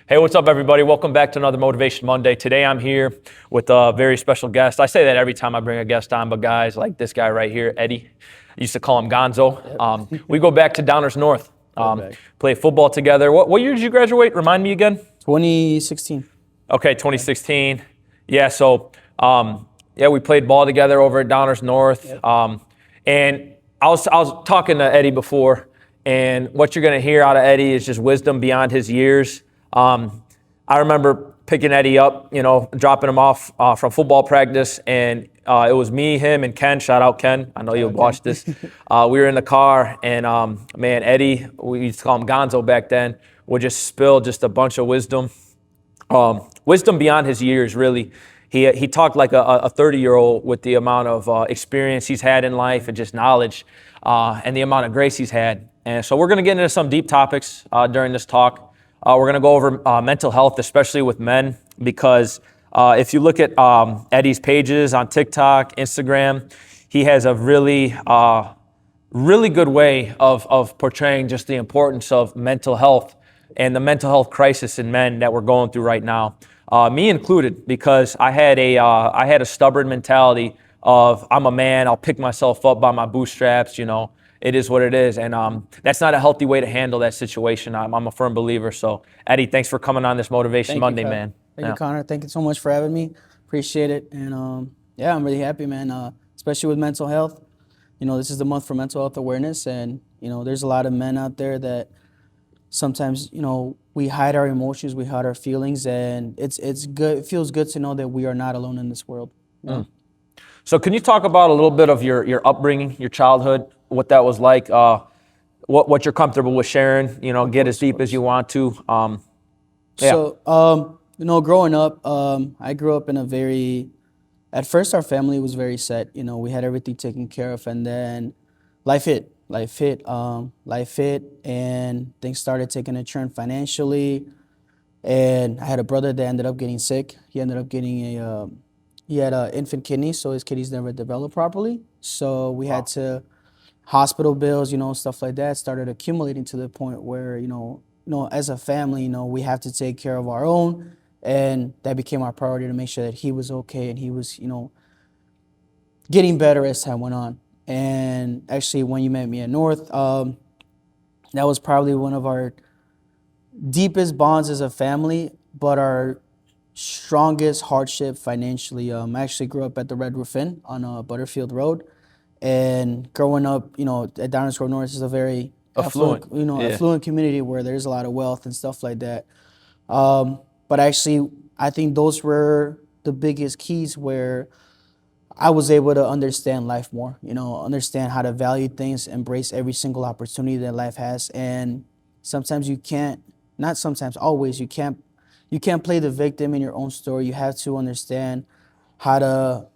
Hey, what's up, everybody? Welcome back to another Motivation Monday. Today, I'm here with a very special guest. I say that every time I bring a guest on, but guys, like this guy right here, Eddy, I used to call him Gonzo. We go back to Downers North, play football together. What year did you graduate? Remind me again. 2016. Okay, 2016. Yeah, so we played ball together over at Downers North. And I was talking to Eddy before, and what you're going to hear out of Eddy is just wisdom beyond his years. I remember picking Eddy up, dropping him off from football practice, and it was me, him, and Ken. Shout out Ken. I know you'll watch this. We were in the car, and man, Eddy, we used to call him Gonzo back then, would just spill just a bunch of wisdom. Wisdom beyond his years, really. He talked like a 30-year-old with the amount of experience he's had in life and just knowledge and the amount of grace he's had. And so we're going to get into some deep topics during this talk. We're going to go over mental health, especially with men, because if you look at Eddy's pages on TikTok, Instagram, he has a really good way of portraying just the importance of mental health and the mental health crisis in men that we're going through right now. Me included, because I had a stubborn mentality of I'm a man, I'll pick myself up by my bootstraps, It is what it is, and that's not a healthy way to handle that situation. I'm a firm believer. So, Eddy, thanks for coming on this Motivation Monday, man. Thank you, Connor. Thank you so much for having me. Appreciate it, and I'm really happy, man. Especially with mental health. This is the month for mental health awareness, and there's a lot of men out there that sometimes we hide our emotions, we hide our feelings, and it's good. It feels good to know that we are not alone in this world. So can you talk about a little bit of your upbringing, your childhood, what that was like, what you're comfortable with sharing, get as deep as you want to. So, growing up, I grew up in at first our family was very set. We had everything taken care of, and then life hit, and things started taking a turn financially. And I had a brother that ended up getting sick. He ended up getting he had an infant kidney, so his kidneys never developed properly. So we had to hospital bills, stuff like that started accumulating to the point where, as a family, we have to take care of our own. And that became our priority to make sure that he was okay and he was, getting better as time went on. And actually, when you met me at North, that was probably one of our deepest bonds as a family, but our strongest hardship financially. I actually grew up at the Red Roof Inn on Butterfield Road. And growing up, at Downers North is a very affluent community where there's a lot of wealth and stuff like that. But actually, I think those were the biggest keys where I was able to understand life more, understand how to value things, embrace every single opportunity that life has. And sometimes you can't, not sometimes, always, you can't play the victim in your own story. You have to understand how to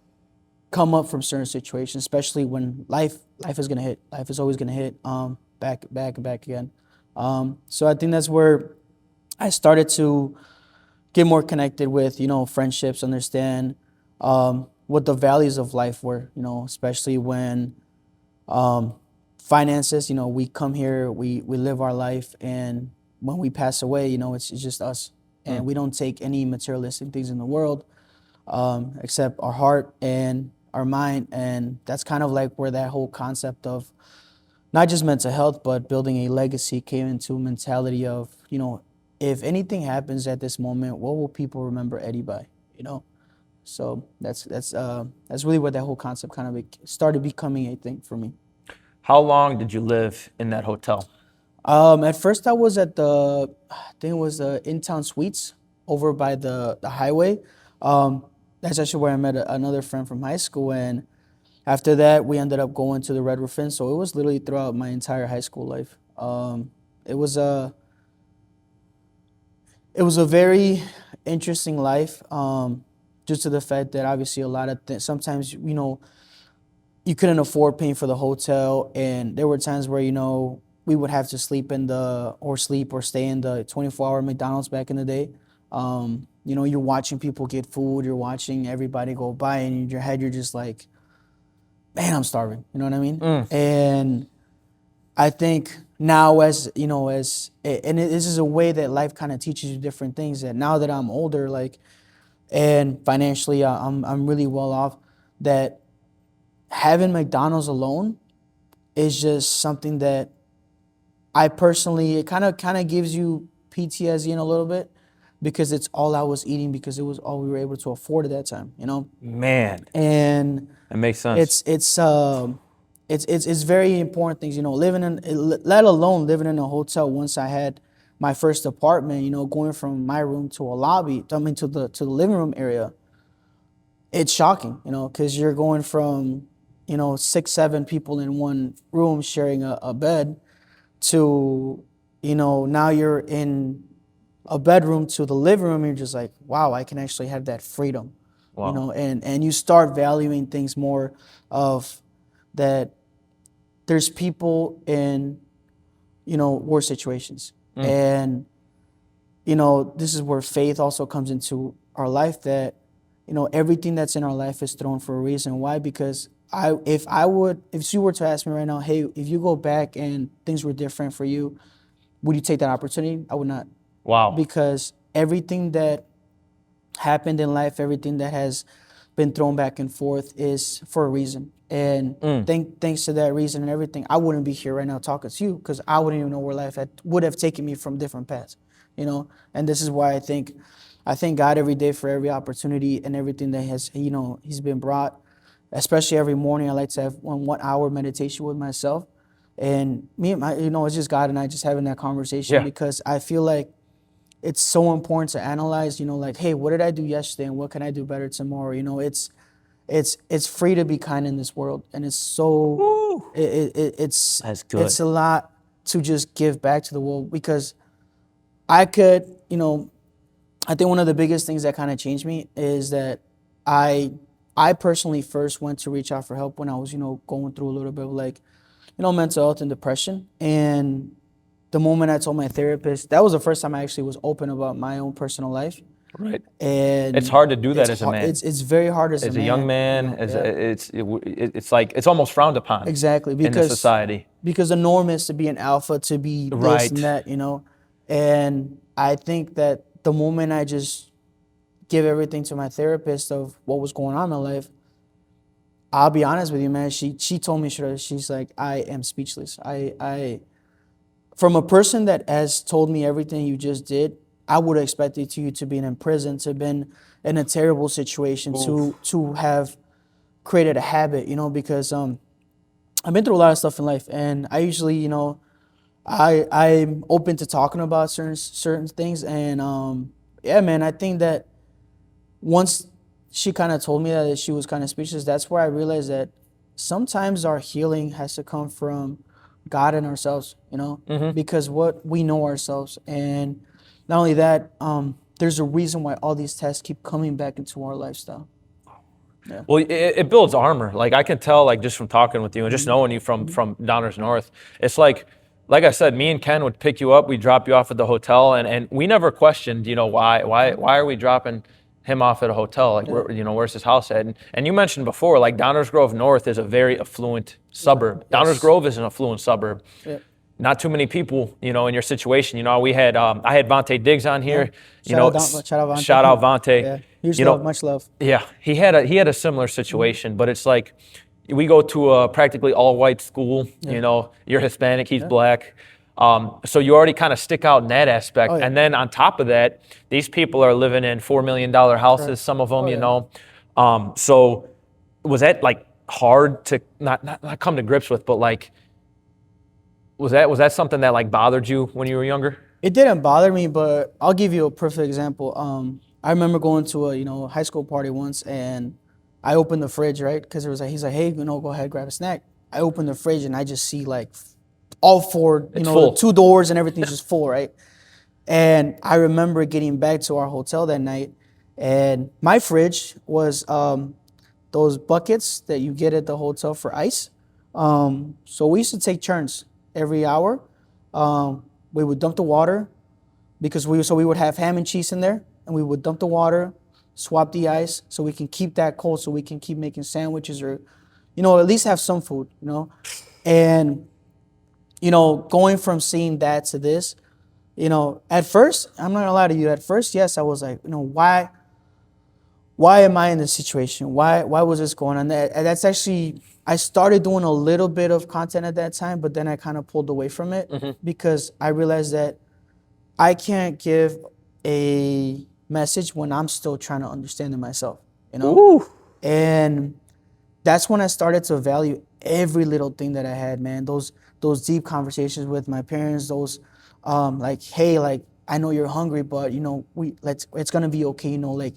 come up from certain situations, especially when life is gonna hit. Life is always gonna hit back again. So I think that's where I started to get more connected with, friendships, understand what the values of life were, especially when finances, we come here, we live our life, and when we pass away, it's just us. And we don't take any materialistic things in the world except our heart and our mind. And that's kind of like where that whole concept of not just mental health, but building a legacy came into a mentality of, if anything happens at this moment, what will people remember Eddy by, So that's really what that whole concept kind of started becoming a thing for me. How long did you live in that hotel? At first I was at I think it was the In-Town Suites over by the highway. That's actually where I met another friend from high school, and after that we ended up going to the Red Roof Inn. So it was literally throughout my entire high school life. It was a very interesting life, due to the fact that obviously a lot of things, sometimes, you couldn't afford paying for the hotel, and there were times where, we would have to stay in the 24-hour McDonald's back in the day. You're watching people get food, you're watching everybody go by, and in your head you're just like, man, I'm starving. You know what I mean? And I think now, as you know, this is a way that life kind of teaches you different things. That now that I'm older, like, and financially, I'm really well off. That having McDonald's alone is just something that I personally, it kind of gives you PTSD in a little bit, because it's all I was eating, because it was all we were able to afford at that time, you know. Man, And that makes sense. it's very important things, you know, living in, let alone living in a hotel. Once I had my first apartment, you know, going from my room to a lobby, I mean, to the living room area, it's shocking, you know, because you're going from, you know, 6, 7 people in one room sharing a bed to, you know, now you're in a bedroom to the living room. You're just like, wow, I can actually have that freedom, you Wow. know, and you start valuing things more, of that there's people in, you know, worse situations. And, you know, this is where faith also comes into our life, that, you know, everything that's in our life is thrown for a reason. Why? Because if you were to ask me right now, hey, if you go back and things were different for you, would you take that opportunity? I would not. Wow. Because everything that happened in life, everything that has been thrown back and forth, is for a reason. And thanks to that reason and everything, I wouldn't be here right now talking to you, because I wouldn't even know where life would have taken me from different paths, you know. And this is why I thank God every day for every opportunity and everything that has, you know, He's been brought. Especially every morning, I like to have 1 hour meditation with myself, and me and my, you know, it's just God and I just having that conversation, Yeah. because I feel like it's so important to analyze, you know, like, hey, what did I do yesterday and what can I do better tomorrow? You know, it's free to be kind in this world, and it's so Woo. it's That's good. it's a lot to just give back to the world, because I could, you know, I think one of the biggest things that kind of changed me is that I I personally first went to reach out for help when I was, you know, going through a little bit of, like, you know, mental health and depression. And the moment I told my therapist, that was the first time I actually was open about my own personal life. Right. It's And hard to do it's that as a hard. man. It's very hard as a As a young man, you man, know. Yeah, it's like it's almost frowned upon exactly. in the society. Because the norm is to be an alpha, to be this and Right. that, you know. And I think that the moment I just give everything to my therapist of what was going on in my life, I'll be honest with you, man. She told me straight. She's like, I am speechless. I from a person that has told me everything you just did, I would have expected you to be in prison, to been in a terrible situation, Oof. to have created a habit, you know, because I've been through a lot of stuff in life, and I usually, you know, I'm open to talking about certain things, and yeah, man, I think that once she kind of told me that she was kind of speechless, that's where I realized that sometimes our healing has to come from God and ourselves, you know, because what we know ourselves. And not only that, there's a reason why all these tests keep coming back into our lifestyle. Yeah. Well, it builds armor. Like I can tell, like just from talking with you and just knowing you from Downers North, it's like I said, me and Ken would pick you up, we'd drop you off at the hotel, and we never questioned, you know, why are we dropping him off at a hotel? Like, where, you know, where's his house at? And you mentioned before, like Downers Grove North is a very affluent suburb. Downers Grove is an affluent suburb. Yeah. Not too many people, you know, in your situation. You know, we had I had Vontae Diggs on here. You know, Shout out Vontae. shout out Vontae. Yeah. Huge You love, know, much love. yeah, he had a similar situation, but it's like we go to a practically all white school. Yeah. You know, you're Hispanic, he's black. So you already kind of stick out in that aspect. Oh, yeah. And then on top of that, these people are living in $4 million houses, Correct. some of them, Oh, you yeah. know. So was that like hard to not come to grips with, but like was that something that like bothered you when you were younger? It didn't bother me, but I'll give you a perfect example. I remember going to a, you know, high school party once, and I opened the fridge, right? Because he's like, hey, you know, go ahead, grab a snack. I open the fridge and I just see like all four, you It's know, full. the 2 doors and everything's just full, right? And I remember getting back to our hotel that night, and my fridge was those buckets that you get at the hotel for ice. So we used to take turns every hour. We would dump the water, because we would have ham and cheese in there, and we would dump the water, swap the ice, so we can keep that cold, so we can keep making sandwiches, or, you know, at least have some food, you know. And you know, going from seeing that to this, you know, at first, I'm not gonna lie to you, at first, yes, I was like, you know, why am I in this situation? Why was this going on? That's actually, I started doing a little bit of content at that time, but then I kind of pulled away from it because I realized that I can't give a message when I'm still trying to understand it myself, you know? Ooh. And that's when I started to value every little thing that I had, man. Those deep conversations with my parents, those like, hey, like, I know you're hungry, but you know, it's gonna be okay, you know, like,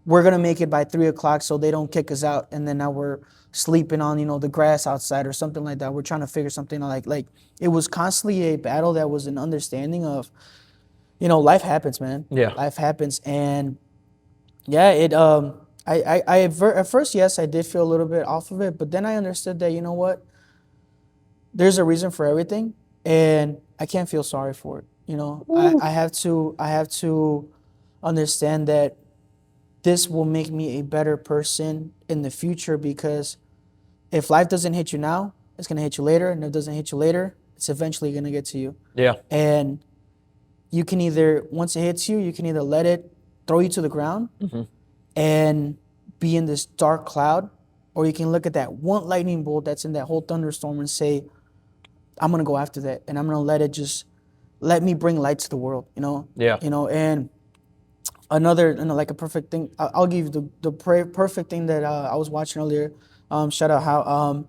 we're gonna make it by 3 o'clock so they don't kick us out, and then now we're sleeping on, you know, the grass outside or something like that. We're trying to figure something out. Like it was constantly a battle that was an understanding of, you know, life happens, man. Yeah. Life happens, and yeah, at first, yes, I did feel a little bit off of it, but then I understood that, you know what, there's a reason for everything, and I can't feel sorry for it. You know, I have to understand that this will make me a better person in the future, because if life doesn't hit you now, it's gonna hit you later, and if it doesn't hit you later, it's eventually gonna get to you. Yeah. And you can either, once it hits you, you can either let it throw you to the ground and be in this dark cloud, or you can look at that one lightning bolt that's in that whole thunderstorm and say, I'm gonna go after that, and I'm gonna let me bring light to the world, you know? Yeah. You know, and another, you know, like a perfect thing, I'll give you the perfect thing that I was watching earlier. Shout out how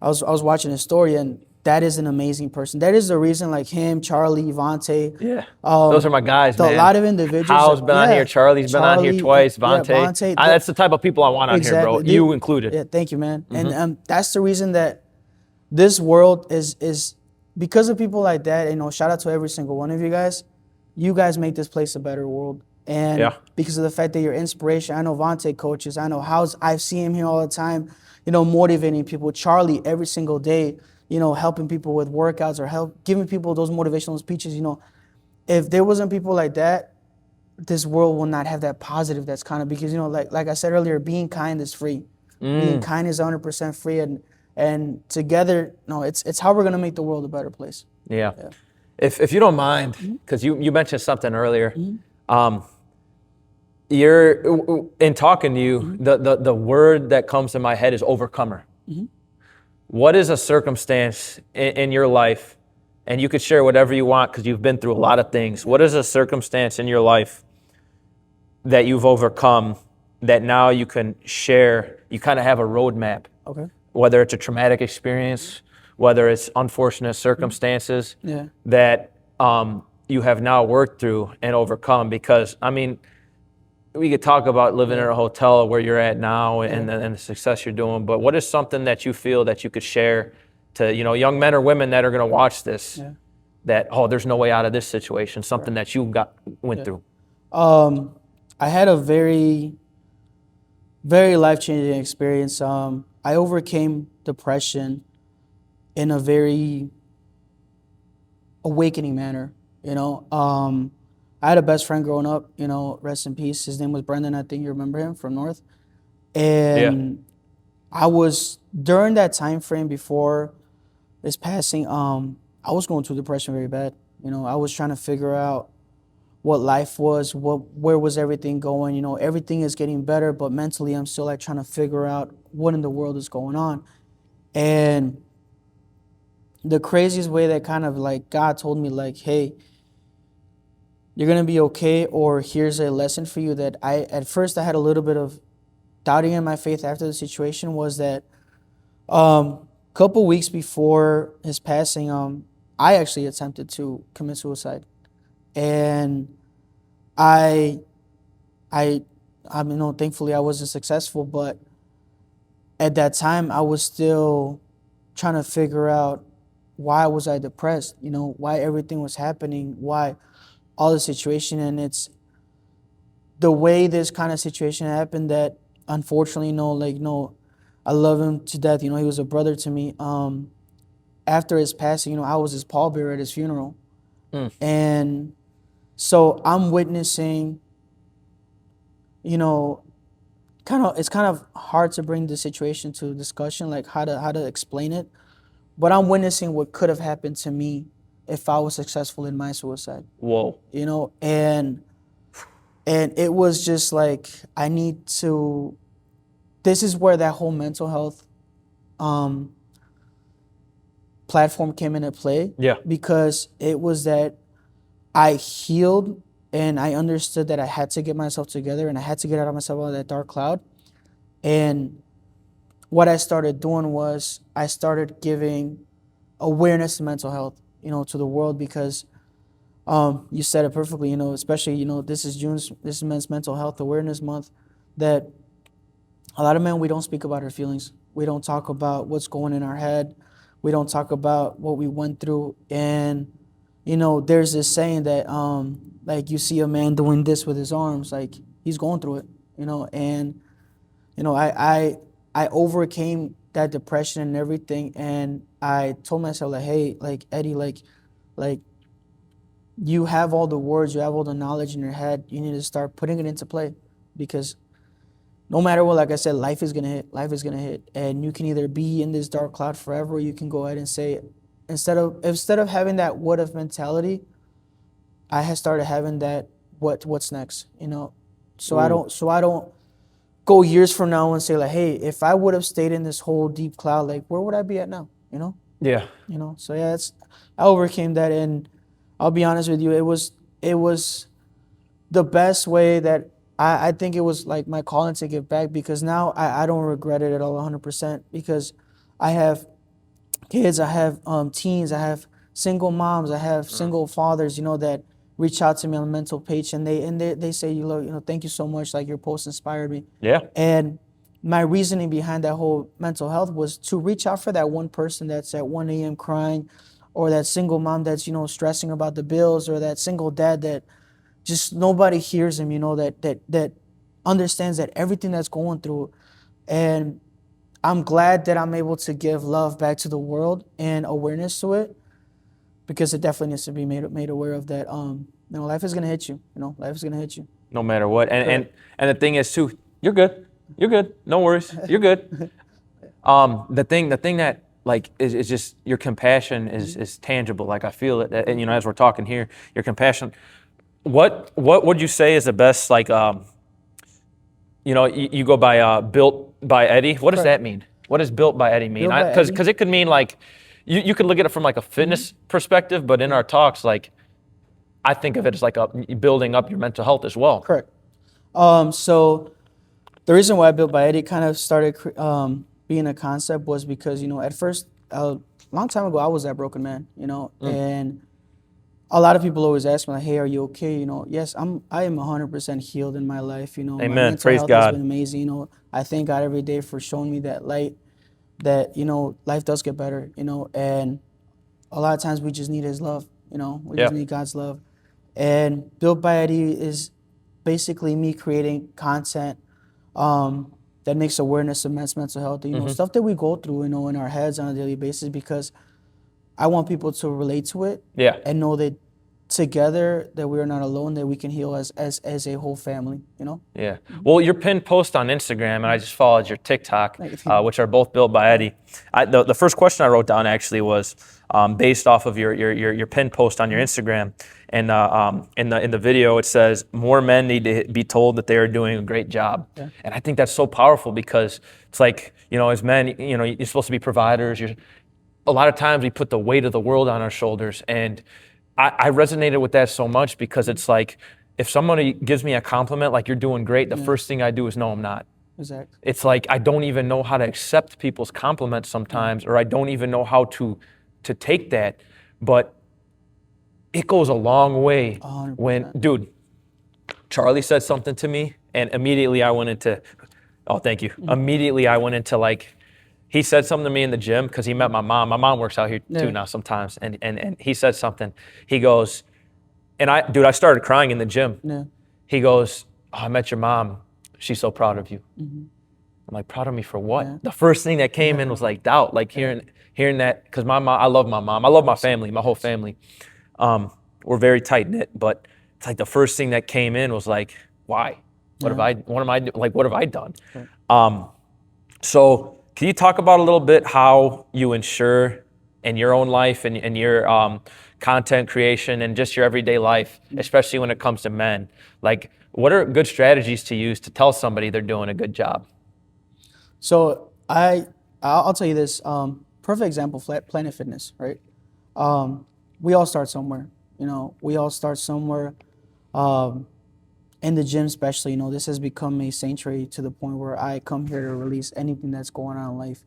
I was watching his story, and that is an amazing person. That is the reason, like him, Charlie, Vontae. Yeah. Those are my guys, man. A lot of individuals. Hal's been on here. Charlie's been on here twice. Vontae. Yeah, Vontae. That's the type of people I want on here, bro. You included. Yeah, thank you, man. And that's the reason that this world is because of people like that. You know, shout out to every single one of you guys. You guys make this place a better world. And because of the fact that you're inspiration, I know Vontae coaches. I know Hal's. I see him here all the time, you know, motivating people. Charlie every single day, you know, helping people with workouts or giving people those motivational speeches. You know, if there wasn't people like that, this world will not have that positive that's kind of, because, you know, like I said earlier, being kind is free. Being kind is 100% free, and together, no, it's how we're gonna make the world a better place. Yeah. If you don't mind, because you mentioned something earlier, you're in talking to you, the word that comes to my head is overcomer. What is a circumstance in your life, and you could share whatever you want because you've been through a lot of things. What is a circumstance in your life that you've overcome that now you can share? You kind of have a roadmap. Okay. Whether it's a traumatic experience, whether it's unfortunate circumstances that you have now worked through and overcome. Because, I mean, we could talk about living in a hotel where you're at now and the success you're doing, but what is something that you feel that you could share to, you know, young men or women that are going to watch this that, oh, there's no way out of this situation, something that you went through? I had a very, very life-changing experience. I overcame depression in a very awakening manner, you know. I had a best friend growing up, you know, rest in peace. His name was Brendan. I think you remember him from North. And I was, during that time frame before his passing, I was going through depression very bad. You know, I was trying to figure out what life was, where was everything going. You know, everything is getting better, but mentally I'm still like trying to figure out what in the world is going on. And the craziest way that kind of like God told me, like, hey, you're gonna be okay, or here's a lesson for you, that at first I had a little bit of doubting in my faith after the situation, was that couple weeks before his passing, I actually attempted to commit suicide. And I mean, no, thankfully I wasn't successful, but at that time I was still trying to figure out why was I depressed, you know, why everything was happening, why all the situation. And it's the way this kind of situation happened that unfortunately, I love him to death. You know, he was a brother to me. After his passing, you know, I was his pallbearer at his funeral. And so I'm witnessing, you know, it's kind of hard to bring the situation to discussion, like how to explain it. but I'm witnessing what could have happened to me if I was successful in my suicide. Whoa. You know, and it was just like I need to. This is where that whole mental health platform came into play. Yeah. Because it was that I healed and I understood that I had to get myself together and I had to get out of myself out of that dark cloud. And what I started doing was I started giving awareness to mental health, you know, to the world, because you said it perfectly, you know, especially, you know, this is Men's Mental Health Awareness Month, that a lot of men, we don't speak about our feelings. We don't talk about what's going in our head. We don't talk about what we went through. And, you know, there's this saying that, like, you see a man doing this with his arms, like, he's going through it, you know. And, you know, I overcame that depression and everything. And I told myself, like, hey, like, Eddie, like, you have all the words, you have all the knowledge in your head. You need to start putting it into play, because no matter what, like I said, life is gonna hit, and you can either be in this dark cloud forever, or you can go ahead and say, instead of having that what if mentality, I had started having that what's next, you know. So I don't go years from now and say, like, hey, if I would have stayed in this whole deep cloud, like, where would I be at now, you know? Yeah. You know. So yeah, I overcame that, and I'll be honest with you, it was the best way that I think it was like my calling to give back, because now I don't regret it at all 100%, because I have kids, I have teens, I have single moms, I have single fathers, you know, that reach out to me on a mental page, and they say, you know, thank you so much, like, your post inspired me. Yeah. And my reasoning behind that whole mental health was to reach out for that one person that's at 1 a.m. crying, or that single mom that's, you know, stressing about the bills, or that single dad that just nobody hears him, you know, that understands that everything that's going through. And I'm glad that I'm able to give love back to the world and awareness to it, because it definitely needs to be made aware of that. You know, life is gonna hit you. You know, life is gonna hit you. No matter what. And the thing is too, you're good. You're good. No worries. You're good. The thing that, like, is just your compassion is tangible. Like, I feel it. And, you know, as we're talking here, your compassion. What would you say is the best, like, you know, you go by built by Eddy. What does that mean? What does built by Eddy mean? Because it could mean, like, you could look at it from, like, a fitness perspective, but in our talks, like, I think of it as like building up your mental health as well. Correct. So the reason why I built by Eddy kind of started being a concept was because, you know, at first, a long time ago, I was that broken man, you know, and a lot of people always ask me, like, hey, are you okay? You know, yes, I am 100% healed in my life. You know, Amen. My mental Praise health God. has been amazing. You know, I thank God every day for showing me that light, that, you know, life does get better, you know, and a lot of times we just need his love, you know, we just need God's love. And Built by Eddy is basically me creating content that makes awareness of men's mental health, you know, stuff that we go through, you know, in our heads on a daily basis, because I want people to relate to it and know that together that we are not alone, that we can heal as a whole family, you know? Yeah. Well, your pinned post on Instagram, and I just followed your TikTok, which are both Built by Eddy. The first question I wrote down actually was based off of your pinned post on your Instagram, and in the video it says more men need to be told that they are doing a great job, and I think that's so powerful, because it's like, you know, as men, you know, you're supposed to be providers. A lot of times we put the weight of the world on our shoulders, and I resonated with that so much, because it's like, if somebody gives me a compliment like you're doing great, the first thing I do is no, I'm not. Exactly. It's like I don't even know how to accept people's compliments sometimes, or I don't even know how to take that. But it goes a long way 100%. when, dude, Charlie said something to me, and immediately I went into, oh, thank you. Immediately I went into, like, he said something to me in the gym, because he met my mom. My mom works out here too now sometimes. And he said something. He goes, and I started crying in the gym. Yeah. He goes, oh, I met your mom. She's so proud of you. I'm like, proud of me for what? Yeah. The first thing that came in was, like, doubt, like hearing that, because my mom, I love my mom. I love my family, my whole family. We're very tight knit, but it's like the first thing that came in was like, why? What have I done? Right. So can you talk about a little bit how you ensure in your own life and your content creation and just your everyday life, especially when it comes to men? Like, what are good strategies to use to tell somebody they're doing a good job? So I'll tell you this. Perfect example, Planet Fitness, right? We all start somewhere. We all start somewhere. In the gym, especially, this has become a sanctuary to the point where I come here to release anything that's going on in life,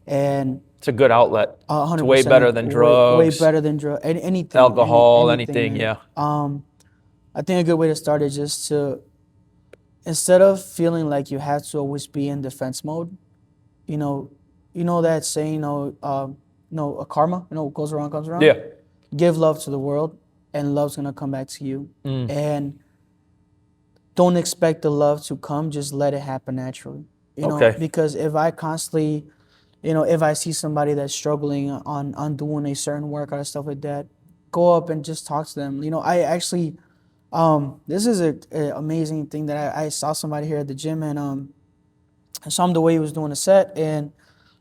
and It's a good outlet. It's way 100%, better than way drugs, better than anything, alcohol, anything, anything. man. Yeah. I think a good way to start is just to, instead of feeling like you have to always be in defense mode, you know, that saying, a karma, what goes around comes around. Yeah. Give love to the world, and love's gonna come back to you. Mm. And don't expect the love to come. Just let it happen naturally. Okay. Because if I constantly, if I see somebody that's struggling on doing a certain workout or stuff like that, go up and just talk to them. I actually, this is a amazing thing that I saw somebody here at the gym, and I saw him the way he was doing a set, and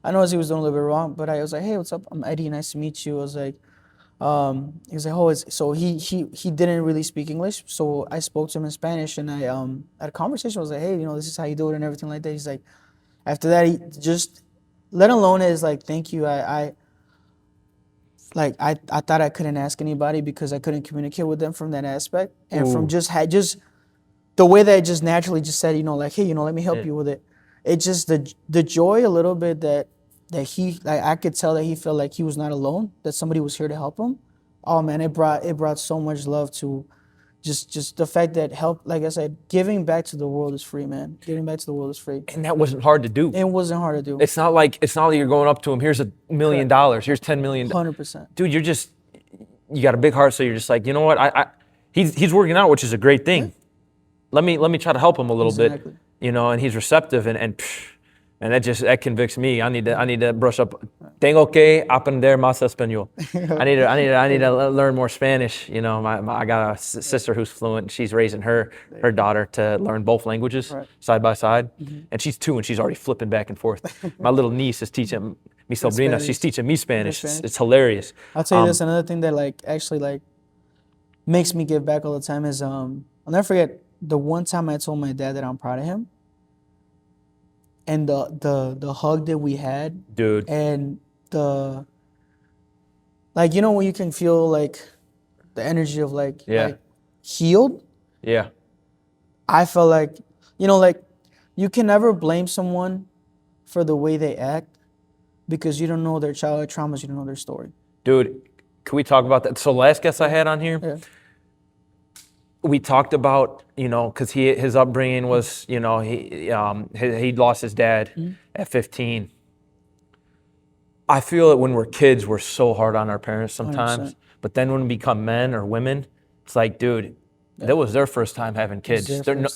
I noticed he was doing a little bit wrong, but I was like, hey, what's up? I'm Eddie, nice to meet you. I was like, he was like, oh, so he didn't really speak English, so I spoke to him in Spanish, and I had a conversation. I was like, hey, this is how you do it and everything like that. He's like, after that, he just, let alone his like, thank you. I thought I couldn't ask anybody because I couldn't communicate with them from that aspect, and from just the way that I just naturally just said, like, hey, let me help you with it. It just the joy a little bit that he, like, I could tell that he felt like he was not alone, that somebody was here to help him. Oh man, it brought so much love to just the fact that help, like I said, giving back to the world is free, man. Giving back to the world is free. And that wasn't hard to do. It wasn't hard to do. It's not like you're going up to him, here's $1 million, here's $10 million. 100%. Dude, you got a big heart, so you're just like, you know what? He's working out, which is a great thing. Yeah. Let me try to help him a little bit. And he's receptive, and that convicts me. I need to brush up. Tengo que aprender más español. I need to learn more Spanish. I got a sister who's fluent. She's raising her daughter to learn both languages side by side, and she's 2 and she's already flipping back and forth. My little niece is teaching mi sobrina. She's teaching me Spanish. It's hilarious. I'll tell you this. Another thing that actually makes me give back all the time is I'll never forget the one time I told my dad that I'm proud of him. And the hug that we had, dude, and the, when you can feel like the energy of like healed. Yeah. I felt like, you can never blame someone for the way they act because you don't know their childhood traumas, you don't know their story. Dude, can we talk about that? So last guest I had on here, we talked about, because his upbringing was, he'd lost his dad at 15. I feel that when we're kids, we're so hard on our parents sometimes. 100%. But then when we become men or women, it's like, dude, that was their first time having kids.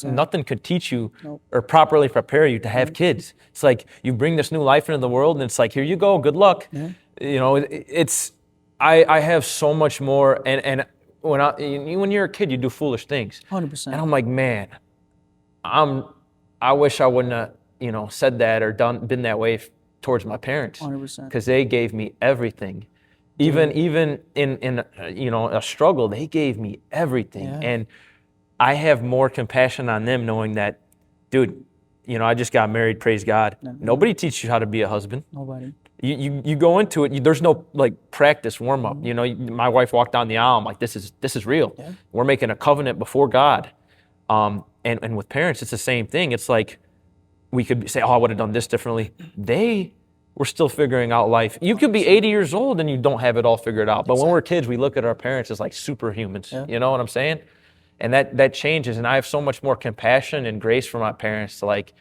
Nothing could teach you or properly prepare you to have kids. It's like you bring this new life into the world, and it's like, here you go, good luck. Yeah. I have so much more, and when you're a kid, you do foolish things. 100%. And I'm like, man, I wish I wouldn't have, said that or been that way towards my parents. 100%. Because they gave me everything. Even in a struggle, they gave me everything. Yeah. And I have more compassion on them knowing that, dude, I just got married, praise God. Nobody teaches you how to be a husband. Nobody. You go into it. There's no practice warm up. My wife walked down the aisle. I'm like, this is real. Yeah. We're making a covenant before God. And with parents, it's the same thing. It's like we could say, oh, I would have done this differently. They were still figuring out life. You could be 80 years old and you don't have it all figured out. But when we're kids, we look at our parents as like superhumans. Yeah. You know what I'm saying? And that changes. And I have so much more compassion and grace for my parents to like,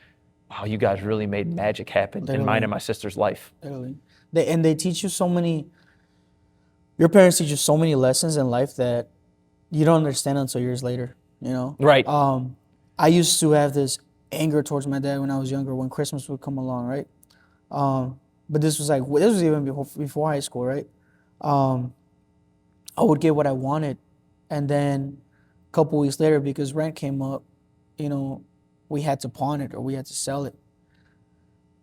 wow, you guys really made magic happen in mine and my sister's life. Literally. They teach you your parents teach you so many lessons in life that you don't understand until years later, Right. I used to have this anger towards my dad when I was younger, when Christmas would come along, right? But this was even before high school, right? I would get what I wanted, and then a couple weeks later, because rent came up, we had to pawn it or we had to sell it.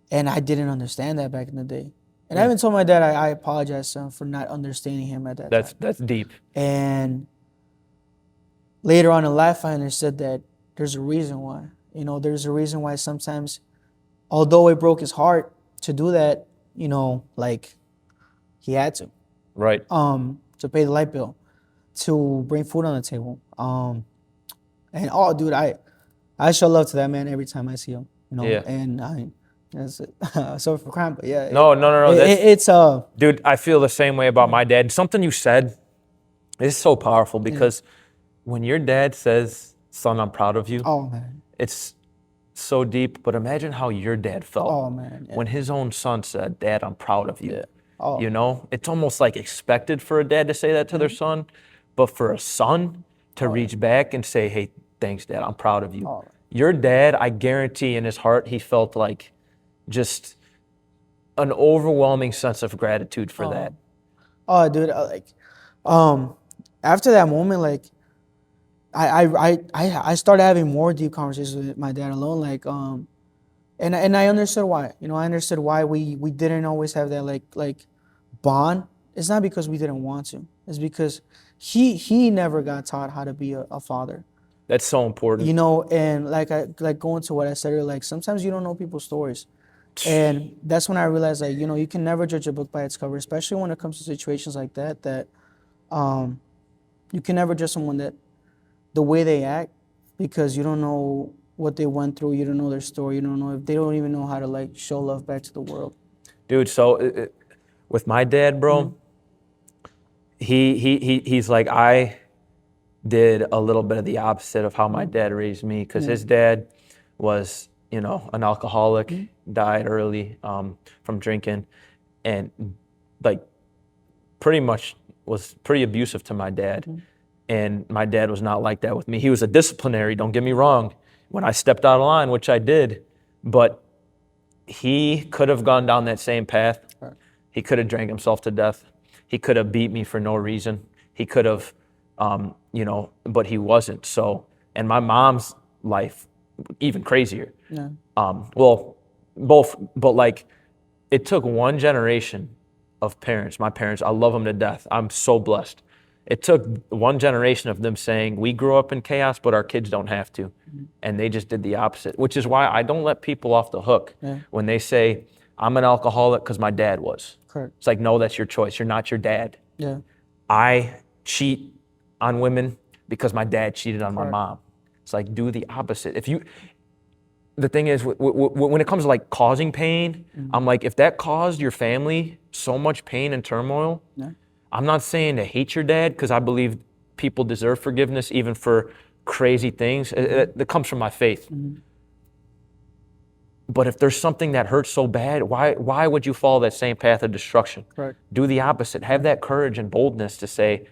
And I didn't understand that back in the day. And I even told my dad I apologize to him for not understanding him at that time. That's deep. And later on in life, I understood that there's a reason why. You know, there's a reason why sometimes, although it broke his heart to do that, you know, like he had to. Right. To pay the light bill, to bring food on the table. And dude, I show love to that man every time I see him. You know, Yeah. and that's it. Sorry for crying, but yeah. No. It's Dude, I feel the same way about my dad. Something you said is so powerful because when your dad says, "Son, I'm proud of you," oh man, it's so deep. But imagine how your dad felt oh man, yeah. when his own son said, "Dad, I'm proud of you." Yeah. Oh. You know, it's almost like expected for a dad to say that to their son, but for a son to reach back and say, "Hey, thanks, Dad. I'm proud of you." Oh. Your dad, I guarantee in his heart, he felt like just an overwhelming sense of gratitude for that. Oh, dude, after that moment, like, I started having more deep conversations with my dad alone, like, and I understood why. You know, I understood why we didn't always have that like bond. It's not because we didn't want to. It's because he never got taught how to be a father. That's so important. You know, and like going to what I said earlier, like sometimes you don't know people's stories. And that's when I realized, like, you know, you can never judge a book by its cover, especially when it comes to situations like that you can never judge someone that the way they act, because you don't know what they went through, you don't know their story, you don't know if they don't even know how to like show love back to the world. Dude, so with my dad, bro, he's like, I did a little bit of the opposite of how my dad raised me, because his dad was, you know, an alcoholic, died early from drinking, and like pretty much was pretty abusive to my dad. And my dad was not like that with me. He was a disciplinary, don't get me wrong, when I stepped out of line, which I did, but he could have gone down that same path. He could have drank himself to death. He could have beat me for no reason. He could have, you know, but he wasn't. So, and my mom's life, even crazier. Yeah. Well, both, but like, it took one generation of parents, my parents, I love them to death. I'm so blessed. It took one generation of them saying, we grew up in chaos, but our kids don't have to. And they just did the opposite, which is why I don't let people off the hook when they say, I'm an alcoholic because my dad was. Correct. It's like, no, that's your choice. You're not your dad. Yeah. I cheat on women because my dad cheated on my mom. It's like, do the opposite. The thing is, when it comes to like causing pain, I'm like, if that caused your family so much pain and turmoil, I'm not saying to hate your dad, because I believe people deserve forgiveness even for crazy things. That comes from my faith. But if there's something that hurts so bad, why would you follow that same path of destruction? Correct. Do the opposite. Have that courage and boldness to say,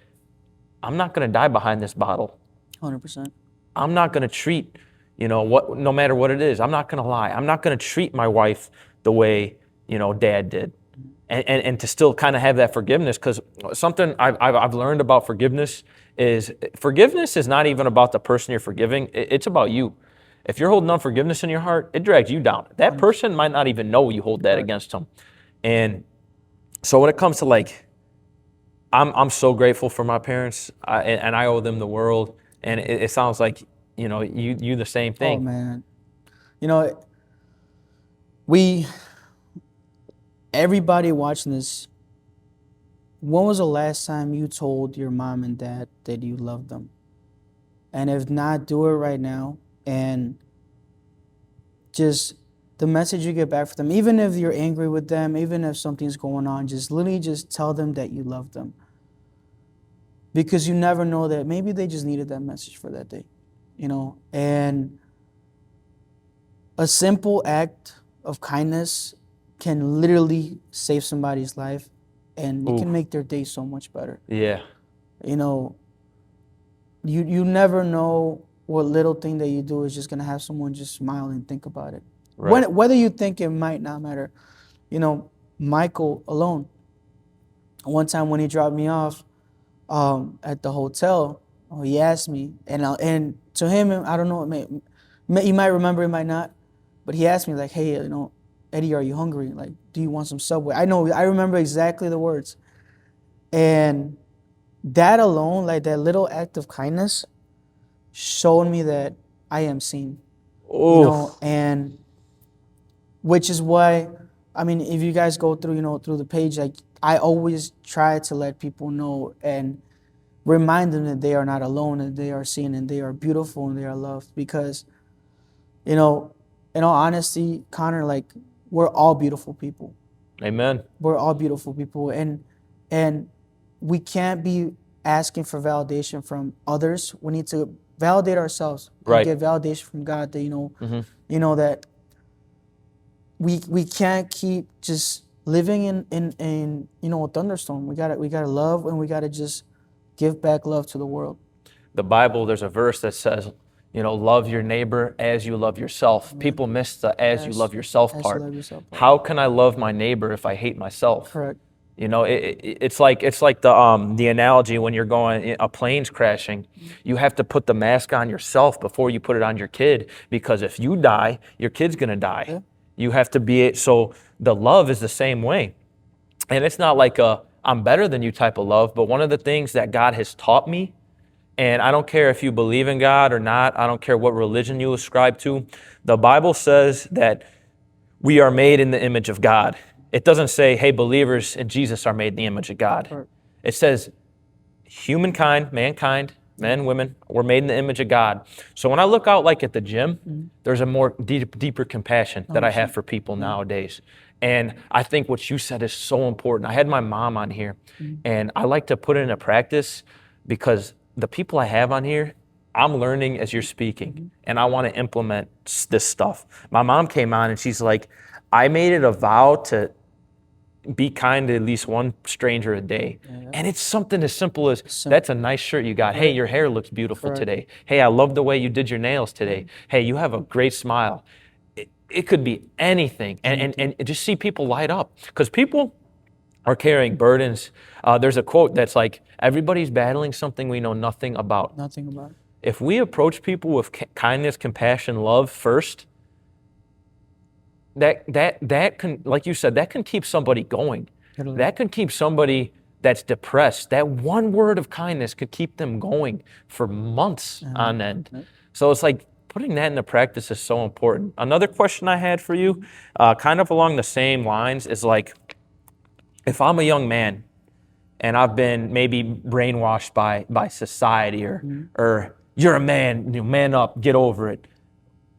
I'm not going to die behind this bottle. 100%. I'm not going to treat, you know, no matter what it is, I'm not going to lie. I'm not going to treat my wife the way, you know, dad did. And to still kind of have that forgiveness, because something I've learned about forgiveness is not even about the person you're forgiving. It's about you. If you're holding unforgiveness in your heart, it drags you down. That person might not even know you hold that against them. And so when it comes to like, I'm so grateful for my parents, and I owe them the world. And it sounds like, you know, you the same thing. Oh man, you know, everybody watching this, when was the last time you told your mom and dad that you loved them? And if not, do it right now. And just the message you get back from them, even if you're angry with them, even if something's going on, just literally just tell them that you love them. Because you never know, that maybe they just needed that message for that day, you know? And a simple act of kindness can literally save somebody's life, and it can make their day so much better. Yeah. You know, you never know what little thing that you do is just gonna have someone just smile and think about it. Right. Whether you think it might not matter. You know, Michael alone, one time when he dropped me off at the hotel, he asked me, and to him, I don't know, you might remember, it might not, but he asked me like, hey, you know, Eddie, are you hungry? Like, do you want some Subway? I remember exactly the words. And that alone, like that little act of kindness, showed me that I am seen, Oh, and which is why, I mean, if you guys go through, through the page, like I always try to let people know and remind them that they are not alone, and they are seen, and they are beautiful, and they are loved. Because, you know, in all honesty, Connor, like we're all beautiful people. amen. We're all beautiful people, and we can't be asking for validation from others. We need to validate ourselves and Right. get validation from God. That Mm-hmm. that we can't keep just living in a thunderstorm. We gotta love, and we gotta just give back love to the world. The Bible, there's a verse that says, love your neighbor as you love yourself. People miss the as you love yourself As you part. love yourself part. How can I love my neighbor if I hate myself? Correct. It's like the analogy when you're going, a plane's crashing. You have to put the mask on yourself before you put it on your kid, because if you die, your kid's gonna die. Yeah. You have to be so the love is the same way, and it's not like a I'm better than you type of love. But one of the things that God has taught me, and I don't care if you believe in God or not, I don't care what religion you ascribe to, the Bible says that we are made in the image of God. It doesn't say, hey, believers in Jesus are made in the image of God. Correct. It says humankind, mankind, men, women, we're made in the image of God. So when I look out like at the gym, there's a more deeper compassion that I have for people nowadays. And I think what you said is so important. I had my mom on here, and I like to put it into practice, because the people I have on here, I'm learning as you're speaking, and I want to implement this stuff. My mom came on and she's like, I made it a vow to be kind to at least one stranger a day. And it's something as simple as, that's a nice shirt you got. Hey, your hair looks beautiful today. Hey, I love the way you did your nails today. Hey, you have a great smile. It could be anything. And just see people light up, because people are carrying burdens. There's a quote that's like, everybody's battling something we know nothing about. Nothing about it. If we approach people with kindness, compassion, love first, that can, like you said, that can keep somebody going. Totally. That can keep somebody that's depressed. That one word of kindness could keep them going for months on end. So it's like putting that into practice is so important. Another question I had for you, kind of along the same lines, is like, if I'm a young man and I've been maybe brainwashed by society, or you're a man, man up, get over it.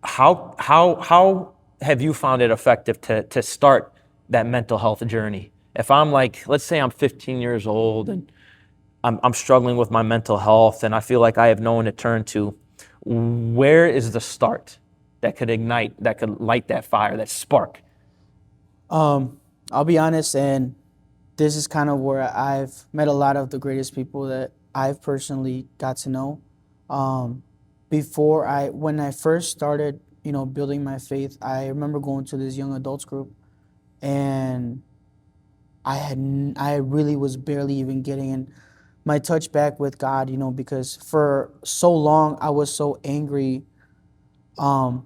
How have you found it effective to start that mental health journey? If I'm like, let's say I'm 15 years old and I'm struggling with my mental health, and I feel like I have no one to turn to, where is the start that could ignite, that could light that fire, that spark? I'll be honest, and this is kind of where I've met a lot of the greatest people that I've personally got to know. When I first started, building my faith, I remember going to this young adults group, and I really was barely even getting in my touch back with God, because for so long I was so angry,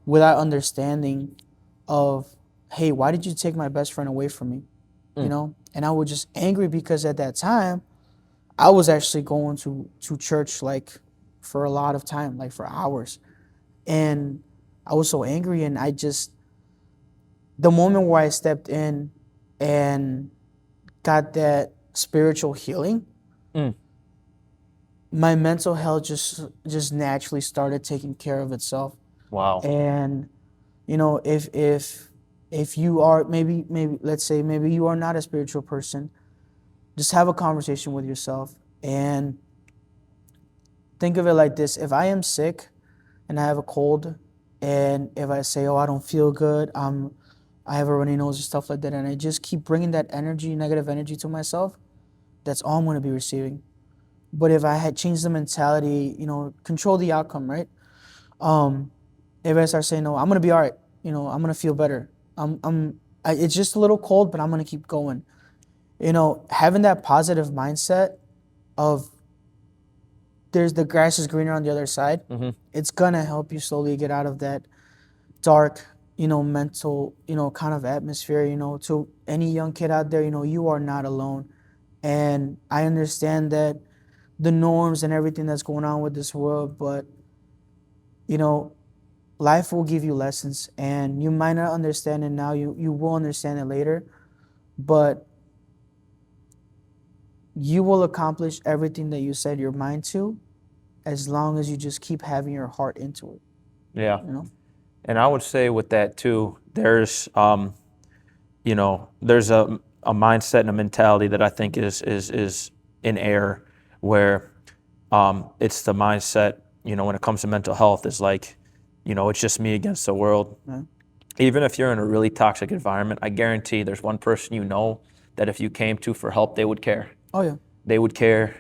without understanding of, hey, why did you take my best friend away from me? And I was just angry because at that time I was actually going to church like for a lot of time, like for hours. And I was so angry, and the moment where I stepped in and got that spiritual healing, my mental health just naturally started taking care of itself. Wow. And if you are maybe let's say maybe you are not a spiritual person, just have a conversation with yourself and think of it like this: if I am sick and I have a cold, and if I say, oh, I don't feel good, I have a runny nose and stuff like that, and I just keep bringing that negative energy to myself, that's all I'm going to be receiving. But if I had changed the mentality, control the outcome, right? If I start saying, no, I'm going to be all right, I'm going to feel better. It's just a little cold, but I'm going to keep going. Having that positive mindset of the grass is greener on the other side, it's going to help you slowly get out of that dark mental, kind of atmosphere, to any young kid out there, you are not alone. And I understand that the norms and everything that's going on with this world, but, life will give you lessons, and you might not understand it now, you will understand it later, but you will accomplish everything that you set your mind to as long as you just keep having your heart into it. Yeah. You know? And I would say with that too, there's there's a mindset and a mentality that I think is in error, where it's the mindset, when it comes to mental health, is like, it's just me against the world. Yeah. Even if you're in a really toxic environment, I guarantee there's one person that if you came to for help, they would care. Oh yeah. They would care,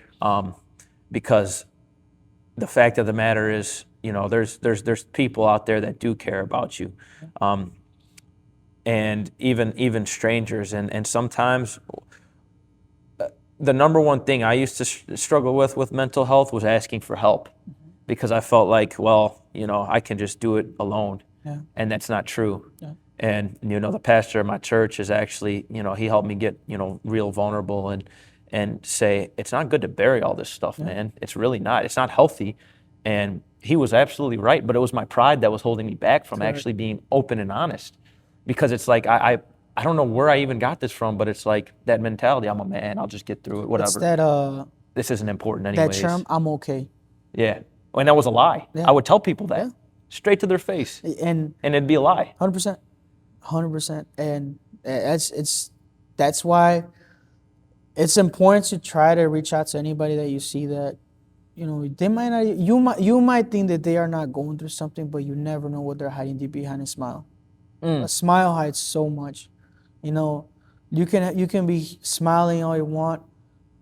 because the fact of the matter is, there's people out there that do care about you, and even strangers. And sometimes the number one thing I used to struggle with mental health was asking for help, because I felt like, well, I can just do it alone. Yeah. And that's not true. Yeah. And, the pastor of my church is actually, he helped me get, real vulnerable and say, it's not good to bury all this stuff, man. It's really not. It's not healthy. And he was absolutely right, but it was my pride that was holding me back from actually being open and honest. Because it's like, I don't know where I even got this from, but it's like that mentality, I'm a man, I'll just get through it, whatever. It's that This isn't important anyways. that term, I'm okay. Yeah. And that was a lie. Yeah. I would tell people that. Yeah. Straight to their face. And it'd be a lie. 100%. And that's why it's important to try to reach out to anybody that you see that, they might not, you might think that they are not going through something, but you never know what they're hiding deep behind a smile. A smile hides so much. You can be smiling all you want,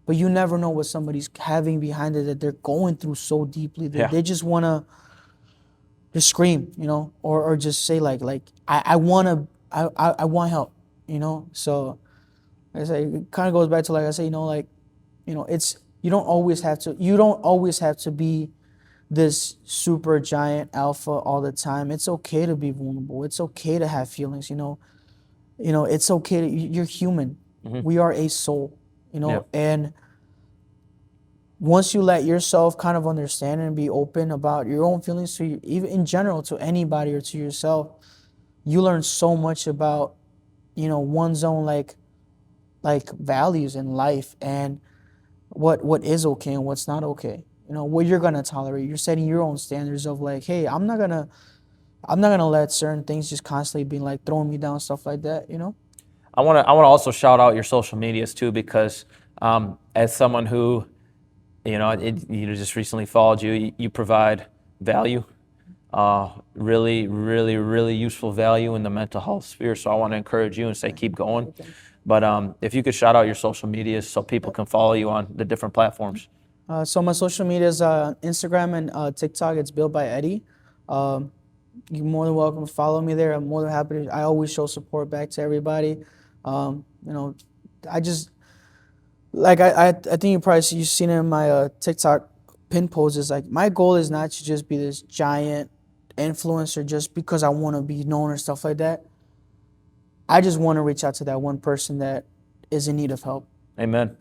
but you never know what somebody's having behind it, that they're going through so deeply that they just want to just scream, or just say like I want help, So I say, it kind of goes back to, like I say, it's, you don't always have to be this super giant alpha all the time. It's okay to be vulnerable. It's okay to have feelings, it's okay you're human. We are a soul, and once you let yourself kind of understand and be open about your own feelings, to even in general, to anybody or to yourself, you learn so much about, one's own like values in life, and what is okay and what's not okay. What you're gonna tolerate. You're setting your own standards of like, hey, I'm not gonna let certain things just constantly be like throwing me down, stuff like that. I want to also shout out your social medias too, because as someone who, you just recently followed you provide value, really, really, really useful value in the mental health sphere. So I want to encourage you and say, keep going. But if you could shout out your social medias so people can follow you on the different platforms. So my social media is Instagram and TikTok. It's Built by Eddy. You're more than welcome to follow me there. I'm more than happy I always show support back to everybody. I just, like, I think you've seen it in my TikTok pin poses. Like, my goal is not to just be this giant influencer just because I want to be known or stuff like that. I just want to reach out to that one person that is in need of help. Amen.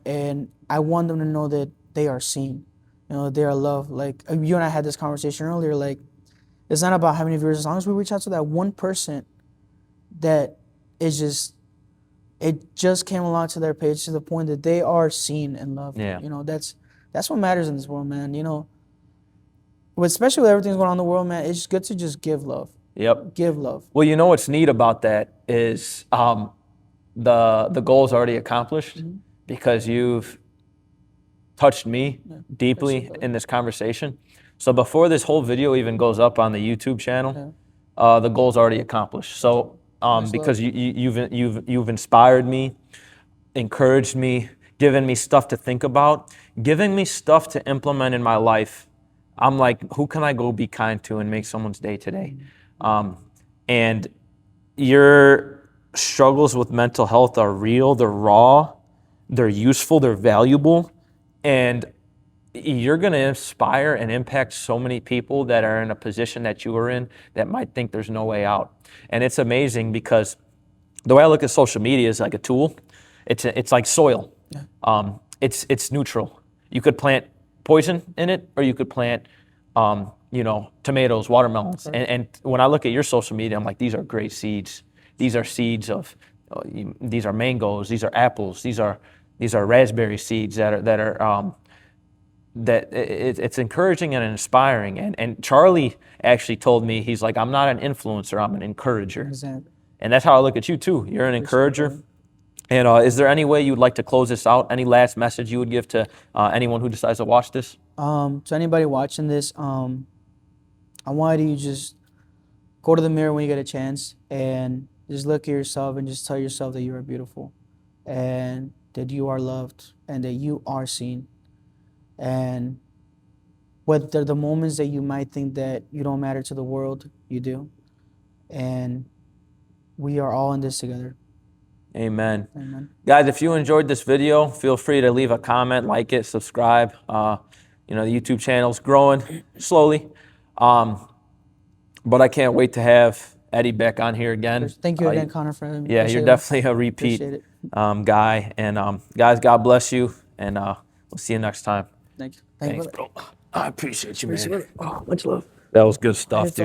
And I want them to know that they are seen, they are loved. Like, you and I had this conversation earlier, like, it's not about how many viewers, as long as we reach out to that one person that is just, it just came along to their page to the point that they are seen and loved. Yeah. That's what matters in this world, man. Especially with everything going on in the world, man, it's good to just give love. Yep. Give love. Well, what's neat about that is the goal is already accomplished, because you've touched me deeply in this conversation. So before this whole video even goes up on the YouTube channel, the goal's already accomplished. So because you've inspired me, encouraged me, given me stuff to think about, giving me stuff to implement in my life. I'm like, who can I go be kind to and make someone's day today? And your struggles with mental health are real, they're raw, they're useful, they're valuable. And you're going to inspire and impact so many people that are in a position that you are in that might think there's no way out. And it's amazing because the way I look at social media is like a tool. It's like soil. It's neutral. You could plant poison in it, or you could plant, tomatoes, watermelons. And when I look at your social media, I'm like, these are great seeds. These are seeds of, these are mangoes. These are apples. These are raspberry seeds it's encouraging and inspiring. And Charlie actually told me, he's like, I'm not an influencer, I'm an encourager. Exactly. And that's how I look at you too. You're an encourager. And is there any way you'd like to close this out? Any last message you would give to anyone who decides to watch this? To anybody watching this, I wanted you to just go to the mirror when you get a chance and just look at yourself and just tell yourself that you are beautiful and that you are loved and that you are seen. And whether the moments that you might think that you don't matter to the world, you do. And we are all in this together. Amen. Amen. Guys, if you enjoyed this video, feel free to leave a comment, like it, subscribe. The YouTube channel's growing slowly. But I can't wait to have Eddy back on here again. Thank you again, Connor, for having me. Yeah, you're definitely a repeat guy. And guys, God bless you. And we'll see you next time. Thank you. Thanks, bro. I appreciate you, man. Oh, much love. That was good stuff, dude.